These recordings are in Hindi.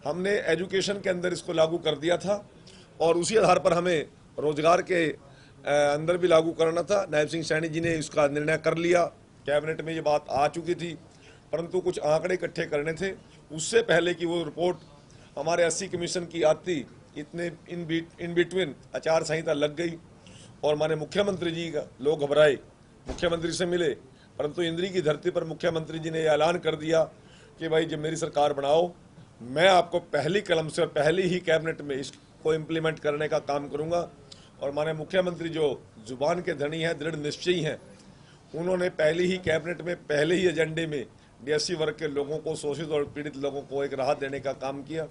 हमने एजुकेशन के अंदर इसको लागू कर दिया था और उसी आधार पर हमें रोजगार के अंदर भी लागू करना था। नायब सिंह सैनी जी ने इसका निर्णय कर लिया, कैबिनेट में ये बात आ चुकी थी, परंतु कुछ आंकड़े इकट्ठे करने थे। उससे पहले कि वो रिपोर्ट हमारे 80 कमीशन की आती, इतने इन बिटवीन आचार संहिता लग गई और माने मुख्यमंत्री जी का लोग घबराए, मुख्यमंत्री से मिले, परंतु इंद्री की धरती पर मुख्यमंत्री जी ने यह ऐलान कर दिया कि भाई जब मेरी सरकार बनाओ, मैं आपको पहली कलम से और पहली ही कैबिनेट में इसको इम्प्लीमेंट करने का काम करूंगा। और माने मुख्यमंत्री जो जुबान के धनी हैं, दृढ़ निश्चयी हैं, उन्होंने पहली ही कैबिनेट में पहले ही एजेंडे में डीएससी वर्ग के लोगों को, शोषित और पीड़ित लोगों को एक राहत देने का काम किया।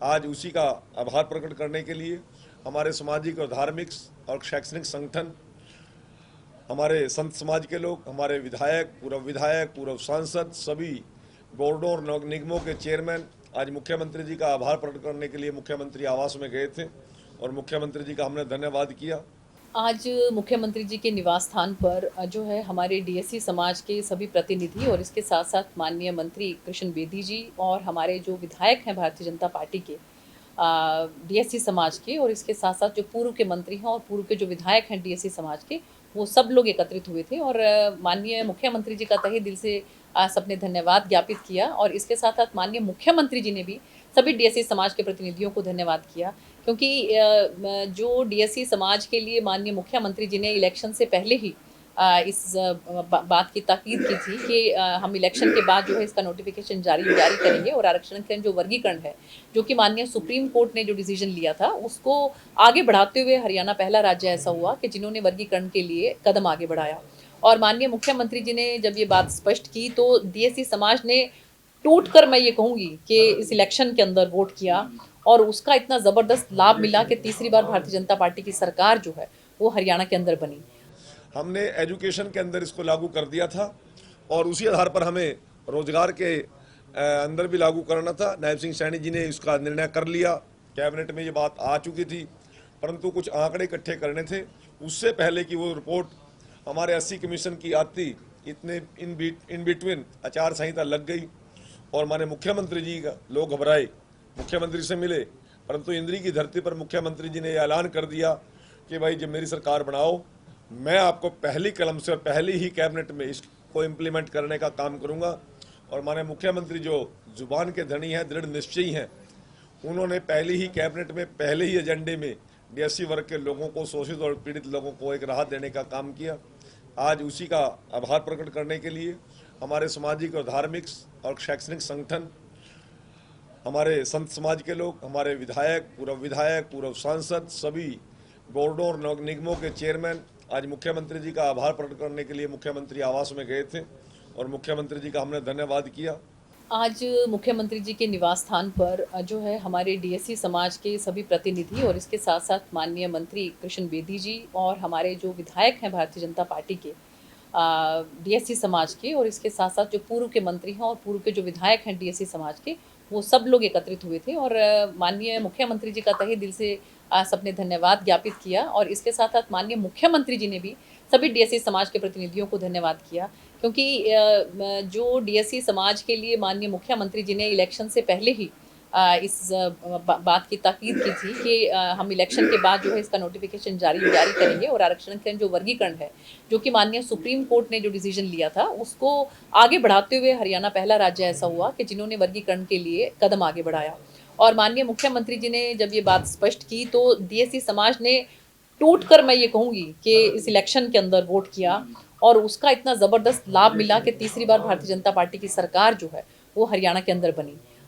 आज उसी का आभार प्रकट करने के लिए हमारे सामाजिक और धार्मिक और शैक्षणिक संगठन, हमारे संत समाज के लोग, हमारे विधायक, पूर्व सांसद, सभी बोर्डों और निगमों के चेयरमैन आज मुख्यमंत्री जी का आभार प्रकट करने के लिए मुख्यमंत्री आवास में गए थे और मुख्यमंत्री जी का हमने धन्यवाद किया। आज मुख्यमंत्री जी के निवास स्थान पर जो है हमारे डीएससी समाज के सभी प्रतिनिधि और इसके साथ साथ माननीय मंत्री कृष्ण बेदी जी और हमारे जो विधायक हैं भारतीय जनता पार्टी के डीएससी समाज के, और इसके साथ साथ जो पूर्व के मंत्री हैं और पूर्व के जो विधायक हैं डीएससी समाज के, वो सब लोग एकत्रित हुए थे और माननीय मुख्यमंत्री जी का तहे दिल से सबने धन्यवाद ज्ञापित किया। और इसके साथ साथ माननीय मुख्यमंत्री जी ने भी सभी डीएससी समाज के प्रतिनिधियों को धन्यवाद किया, क्योंकि जो डीएससी समाज के लिए माननीय मुख्यमंत्री जी ने इलेक्शन से पहले ही इस बात की ताकीद की थी कि हम इलेक्शन के बाद जो है इसका नोटिफिकेशन जारी करेंगे और आरक्षण के जो वर्गीकरण है, जो कि माननीय सुप्रीम कोर्ट ने जो डिसीजन लिया था, उसको आगे बढ़ाते हुए हरियाणा पहला राज्य ऐसा हुआ कि जिन्होंने वर्गीकरण के लिए कदम आगे बढ़ाया। और माननीय मुख्यमंत्री जी ने जब ये बात स्पष्ट की तो डीएससी समाज ने टूट कर, मैं ये कहूँगी कि इस इलेक्शन के अंदर वोट किया और उसका इतना ज़बरदस्त लाभ मिला कि तीसरी बार भारतीय जनता पार्टी की सरकार जो है वो हरियाणा के अंदर बनी। हमने एजुकेशन के अंदर इसको लागू कर दिया था और उसी आधार पर हमें रोजगार के अंदर भी लागू करना था। नायब सिंह सैनी जी ने इसका निर्णय कर लिया, कैबिनेट में ये बात आ चुकी थी, परंतु कुछ आंकड़े इकट्ठे करने थे। उससे पहले कि वो रिपोर्ट हमारे 80 कमीशन की आती, इतने इन बिटवीन आचार संहिता लग गई और माने मुख्यमंत्री जी का लोग घबराए, मुख्यमंत्री से मिले, परंतु इंद्री की धरती पर मुख्यमंत्री जी ने यह ऐलान कर दिया कि भाई जब मेरी सरकार बनाओ, मैं आपको पहली कलम से और पहली ही कैबिनेट में इसको इम्प्लीमेंट करने का काम करूंगा। और माने मुख्यमंत्री जो जुबान के धनी हैं, दृढ़ निश्चयी हैं, उन्होंने पहली ही कैबिनेट में पहले ही एजेंडे में डीएससी वर्ग के लोगों को, शोषित और पीड़ित लोगों को एक राहत देने का काम किया। आज उसी का आभार प्रकट करने के लिए हमारे सामाजिक और धार्मिक और शैक्षणिक संगठन, हमारे संत समाज के लोग, हमारे विधायक, पूर्व सांसद, सभी बोर्डों और निगमों के चेयरमैन आज मुख्यमंत्री जी का आभार प्रकट करने के लिए मुख्यमंत्री आवास में गए थे और मुख्यमंत्री जी का हमने धन्यवाद किया। आज मुख्यमंत्री जी के निवास स्थान पर जो है हमारे डीएससी समाज के सभी प्रतिनिधि और इसके साथ साथ माननीय मंत्री कृष्ण बेदी जी और हमारे जो विधायक हैं भारतीय जनता पार्टी के डीएससी समाज के, और इसके साथ साथ जो पूर्व के मंत्री हैं और पूर्व के जो विधायक हैं डीएससी समाज के, वो सब लोग एकत्रित हुए थे और माननीय मुख्यमंत्री जी का तहे दिल से सबने धन्यवाद ज्ञापित किया। और इसके साथ साथ माननीय मुख्यमंत्री जी ने भी सभी डीएससी समाज के प्रतिनिधियों को धन्यवाद किया, क्योंकि जो डीएससी समाज के लिए माननीय मुख्यमंत्री जी ने इलेक्शन से पहले ही इस बात की ताकीद की थी कि हम इलेक्शन के बाद जो है इसका नोटिफिकेशन जारी करेंगे और आरक्षण के जो वर्गीकरण है, जो कि माननीय सुप्रीम कोर्ट ने जो डिसीजन लिया था, उसको आगे बढ़ाते हुए हरियाणा पहला राज्य ऐसा हुआ कि जिन्होंने वर्गीकरण के लिए कदम आगे बढ़ाया। और माननीय मुख्यमंत्री जी ने जब ये बात स्पष्ट की तो डीएससी समाज ने टूट कर, मैं ये कहूँगी कि इस इलेक्शन के अंदर वोट किया और उसका इतना ज़बरदस्त लाभ मिला कि तीसरी बार भारतीय जनता पार्टी की सरकार जो है वो हरियाणा के अंदर बनी।